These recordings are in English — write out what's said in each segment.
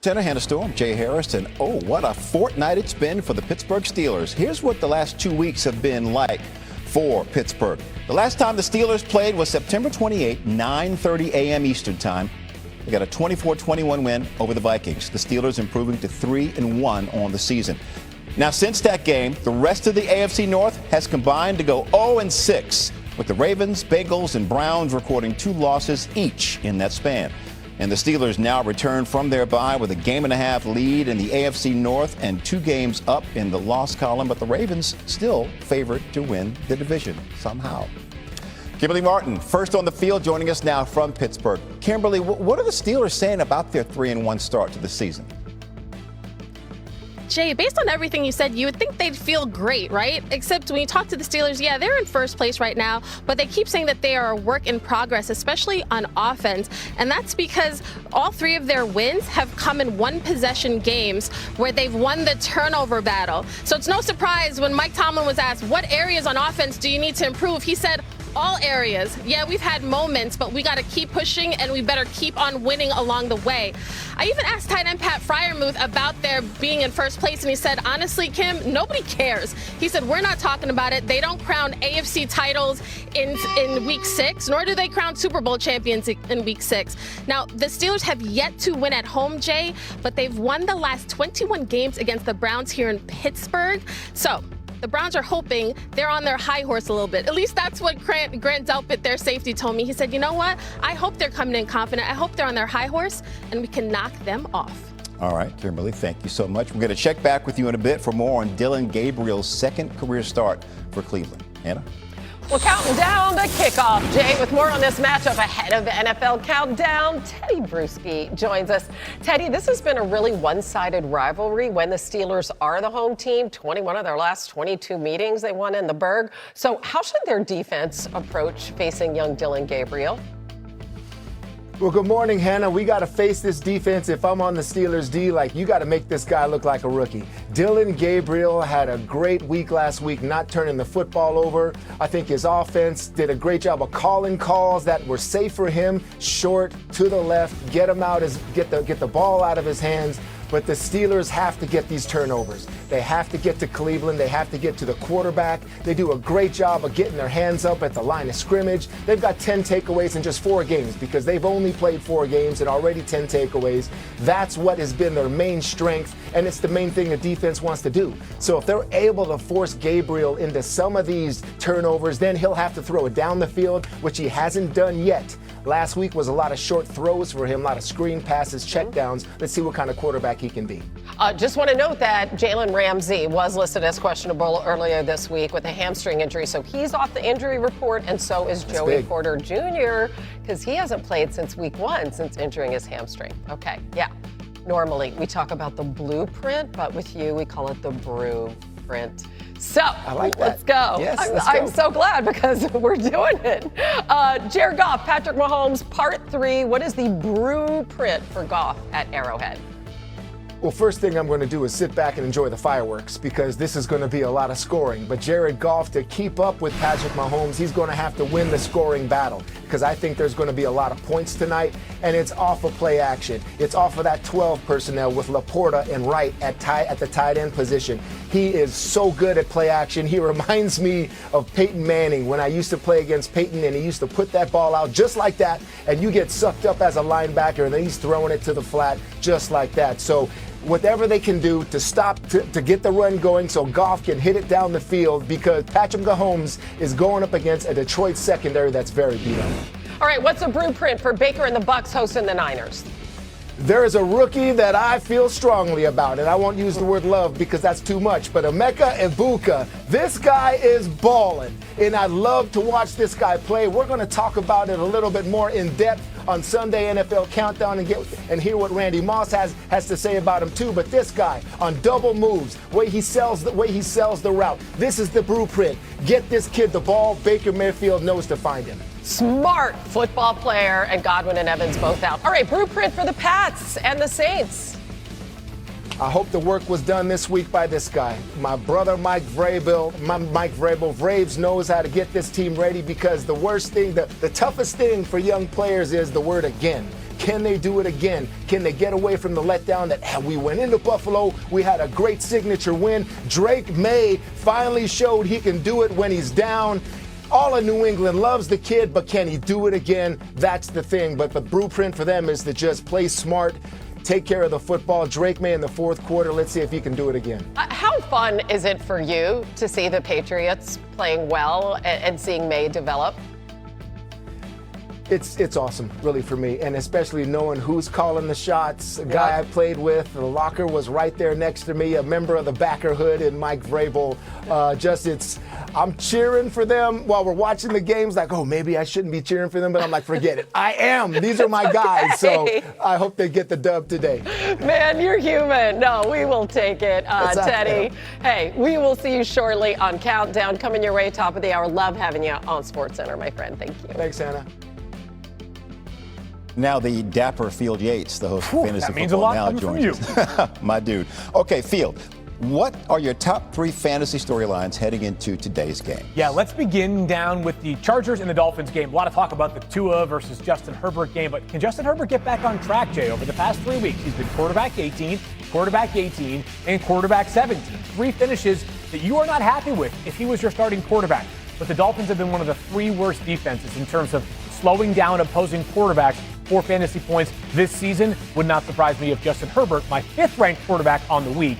Center Hannah Storm, Jay Harris, and what a fortnight it's been for the Pittsburgh Steelers. Here's what the last 2 weeks have been like for Pittsburgh. The last time the Steelers played was September 28, 9:30 a.m. Eastern Time. They got a 24-21 win over the Vikings. The Steelers improving to 3-1 on the season. Now, since that game, the rest of the AFC North has combined to go 0-6, with the Ravens, Bengals, and Browns recording 2 losses each in that span. And the Steelers now return from their bye with a 1.5 lead in the AFC North and 2 games up in the loss column. But the Ravens still favored to win the division somehow. Kimberly Martin, first on the field, joining us now from Pittsburgh. Kimberly, what are the Steelers saying about their 3-1 start to the season? Jay, based on everything you said, you would think they'd feel great, right? Except when you talk to the Steelers, yeah, they're in first place right now, but they keep saying that they are a work in progress, especially on offense. And that's because all 3 of their wins have come in one-possession games where they've won the turnover battle. So it's no surprise when Mike Tomlin was asked, what areas on offense do you need to improve? He said, all areas. Yeah, we've had moments, but we got to keep pushing and we better keep on winning along the way. I even asked tight end Pat Freiermuth about their being in first place, and he said, honestly, Kim, nobody cares. He said, we're not talking about it. They don't crown AFC titles in week 6, nor do they crown Super Bowl champions in week 6. Now, the Steelers have yet to win at home, Jay, but they've won the last 21 games against the Browns here in Pittsburgh. So the Browns are hoping they're on their high horse a little bit. At least that's what Grant Delpit, their safety, told me. He said, you know what? I hope they're coming in confident. I hope they're on their high horse, and we can knock them off. All right, Kimberly, thank you so much. We're going to check back with you in a bit for more on Dillon Gabriel's second career start for Cleveland. Hannah? We're counting down the kickoff, Jay, with more on this matchup ahead of the NFL Countdown. Teddy Bruschi joins us. Teddy, this has been a really one-sided rivalry when the Steelers are the home team. 21 of their last 22 meetings they won in the Berg. So how should their defense approach facing young Dillon Gabriel? Well, good morning, Hannah. We got to face this defense. If I'm on the Steelers D, you got to make this guy look like a rookie. Dillon Gabriel had a great week last week, not turning the football over. I think his offense did a great job of calling calls that were safe for him, short, to the left, get him out, get the ball out of his hands. But the Steelers have to get these turnovers. They have to get to Cleveland. They have to get to the quarterback. They do a great job of getting their hands up at the line of scrimmage. They've got 10 takeaways in just 4 games because they've only played 4 games and already 10 takeaways. That's what has been their main strength, and it's the main thing the defense wants to do. So if they're able to force Gabriel into some of these turnovers, then he'll have to throw it down the field, which he hasn't done yet. Last week was a lot of short throws for him, a lot of screen passes, checkdowns. Let's see what kind of quarterback he can be. Just want to note that Jalen Ramsey was listed as questionable earlier this week with a hamstring injury. So he's off the injury report, and so is Joey Porter Jr., because he hasn't played since week 1 since injuring his hamstring. Okay, yeah. Normally, we talk about the blueprint, but with you, we call it the brew-print. So, I like that. Let's go. Yes, I'm so glad because we're doing it. Jared Goff, Patrick Mahomes, part 3. What is the blueprint for Goff at Arrowhead? Well, first thing I'm going to do is sit back and enjoy the fireworks because this is going to be a lot of scoring. But Jared Goff, to keep up with Patrick Mahomes, he's going to have to win the scoring battle because I think there's going to be a lot of points tonight, and it's off of play action. It's off of that 12 personnel with Laporta and Wright at the tight end position. He is so good at play action. He reminds me of Peyton Manning when I used to play against Peyton, and he used to put that ball out just like that, and you get sucked up as a linebacker, and then he's throwing it to the flat just like that. So whatever they can do to stop, to get the run going so Goff can hit it down the field because Patrick Mahomes is going up against a Detroit secondary that's very beat up. All right, what's a blueprint for Baker and the Bucs hosting the Niners? There is a rookie that I feel strongly about, and I won't use the word love because that's too much, but Emeka Egbuka, this guy is balling, and I'd love to watch this guy play. We're going to talk about it a little bit more in depth on Sunday NFL Countdown and hear what Randy Moss has to say about him too. But this guy on double moves, way he sells the route. This is the blueprint. Get this kid the ball. Baker Mayfield knows to find him. Smart football player, and Godwin and Evans both out. All right, blueprint for the Pats and the Saints. I hope the work was done this week by this guy. My brother, Mike Vrabel. Vrabes knows how to get this team ready because the worst thing, the toughest thing for young players is the word again. Can they do it again? Can they get away from the letdown that we went into Buffalo, we had a great signature win. Drake May finally showed he can do it when he's down. All of New England loves the kid, but can he do it again? That's the thing. But the blueprint for them is to just play smart, take care of the football. Drake May in the fourth quarter. Let's see if he can do it again. How fun is it for you to see the Patriots playing well and seeing May develop? It's awesome, really, for me, and especially knowing who's calling the shots. A guy I played with, the locker was right there next to me, a member of the Backerhood and Mike Vrabel. I'm cheering for them while we're watching the games, like, oh, maybe I shouldn't be cheering for them, but I'm like, forget it. I am. These are my guys, so I hope they get the dub today. Man, you're human. No, we will take it, Teddy. Hey, we will see you shortly on Countdown. Coming your way, top of the hour. Love having you on SportsCenter, my friend. Thank you. Thanks, Hannah. Now the dapper Field Yates, the host of Fantasy that means Football a lot Now, coming joins us. My dude. Okay, Field, what are your top 3 fantasy storylines heading into today's game? Yeah, let's begin down with the Chargers and the Dolphins game. A lot of talk about the Tua versus Justin Herbert game, but can Justin Herbert get back on track, Jay? Over the past 3 weeks, he's been quarterback 18, quarterback 18, and quarterback 17. 3 finishes that you are not happy with if he was your starting quarterback. But the Dolphins have been one of the 3 worst defenses in terms of slowing down opposing quarterbacks for fantasy points this season. Would not surprise me if Justin Herbert, my 5th-ranked quarterback on the week,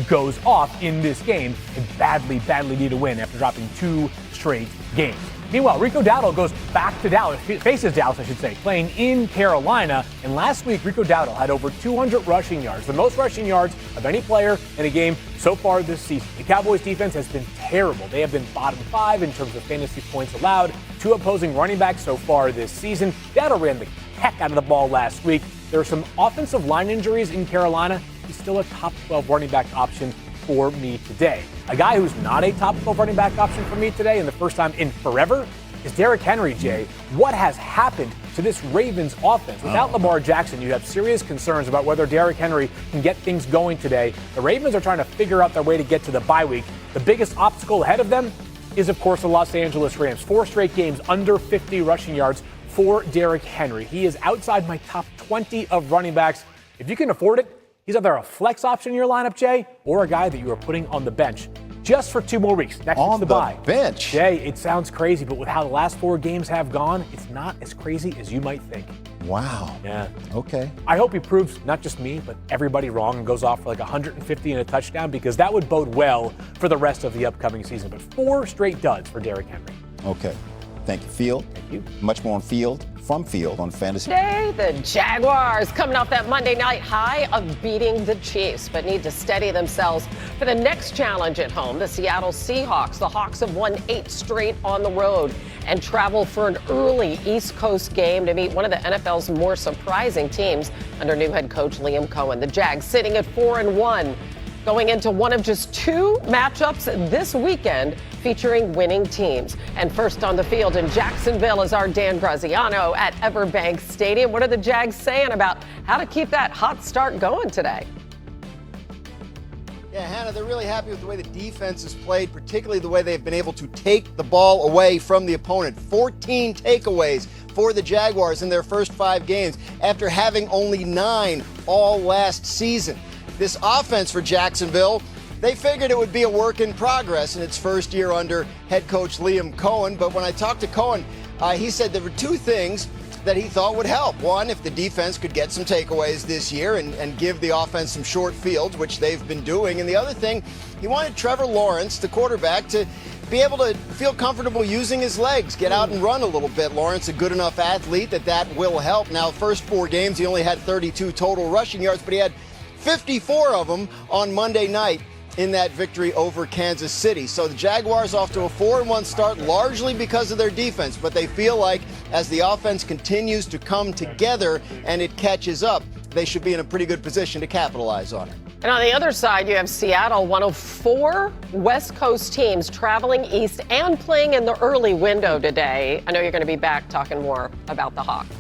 goes off in this game and badly need a win after dropping 2 straight games. Meanwhile, Rico Dowdle goes back to Dallas, faces Dallas, I should say, playing in Carolina. And last week, Rico Dowdle had over 200 rushing yards, the most rushing yards of any player in a game so far this season. The Cowboys defense has been terrible. They have been bottom 5 in terms of fantasy points allowed. 2 opposing running backs so far this season. Dowdle ran the heck out of the ball last week. There are some offensive line injuries in Carolina. He's still a top 12 running back option for me today. A guy who's not a top 12 running back option for me today, and the first time in forever, is Derrick Henry, Jay. What has happened to this Ravens offense? Without Lamar Jackson, you have serious concerns about whether Derrick Henry can get things going today. The Ravens are trying to figure out their way to get to the bye week. The biggest obstacle ahead of them is, of course, the Los Angeles Rams. 4 straight games under 50 rushing yards for Derrick Henry. He is outside my top 20 of running backs. If you can afford it, he's either a flex option in your lineup, Jay, or a guy that you are putting on the bench just for 2 more weeks. Next week's the bye. Bench. Jay, it sounds crazy, but with how the last 4 games have gone, it's not as crazy as you might think. Wow. Yeah. Okay. I hope he proves not just me, but everybody wrong and goes off for like 150 and a touchdown, because that would bode well for the rest of the upcoming season. But 4 straight duds for Derrick Henry. Okay. Thank you, Field. Thank you. Much more on Field, from Field on Fantasy. Today, the Jaguars coming off that Monday night high of beating the Chiefs, but need to steady themselves for the next challenge at home. The Seattle Seahawks. The Hawks have won 8 straight on the road and travel for an early East Coast game to meet one of the NFL's more surprising teams under new head coach Liam Cohen. The Jags sitting at 4-1. Going into one of just 2 matchups this weekend featuring winning teams. And first on the field in Jacksonville is our Dan Graziano at Everbank Stadium. What are the Jags saying about how to keep that hot start going today? Yeah, Hannah, they're really happy with the way the defense has played, particularly the way they've been able to take the ball away from the opponent. 14 takeaways for the Jaguars in their first 5 games after having only 9 all last season. This offense for Jacksonville, they figured it would be a work in progress in its first year under head coach Liam Cohen. But when I talked to Cohen, he said there were 2 things that he thought would help. One, if the defense could get some takeaways this year and give the offense some short fields, which they've been doing. And the other thing, he wanted Trevor Lawrence, the quarterback, to be able to feel comfortable using his legs, get out and run a little bit. Lawrence, a good enough athlete that will help. Now, first 4 games, he only had 32 total rushing yards, but he had 54 of them on Monday night in that victory over Kansas City. So the Jaguars off to a 4-1 start, largely because of their defense, but they feel like as the offense continues to come together and it catches up, they should be in a pretty good position to capitalize on it. And on the other side, you have Seattle, one of 4 West Coast teams traveling east and playing in the early window today. I know you're going to be back talking more about the Hawks.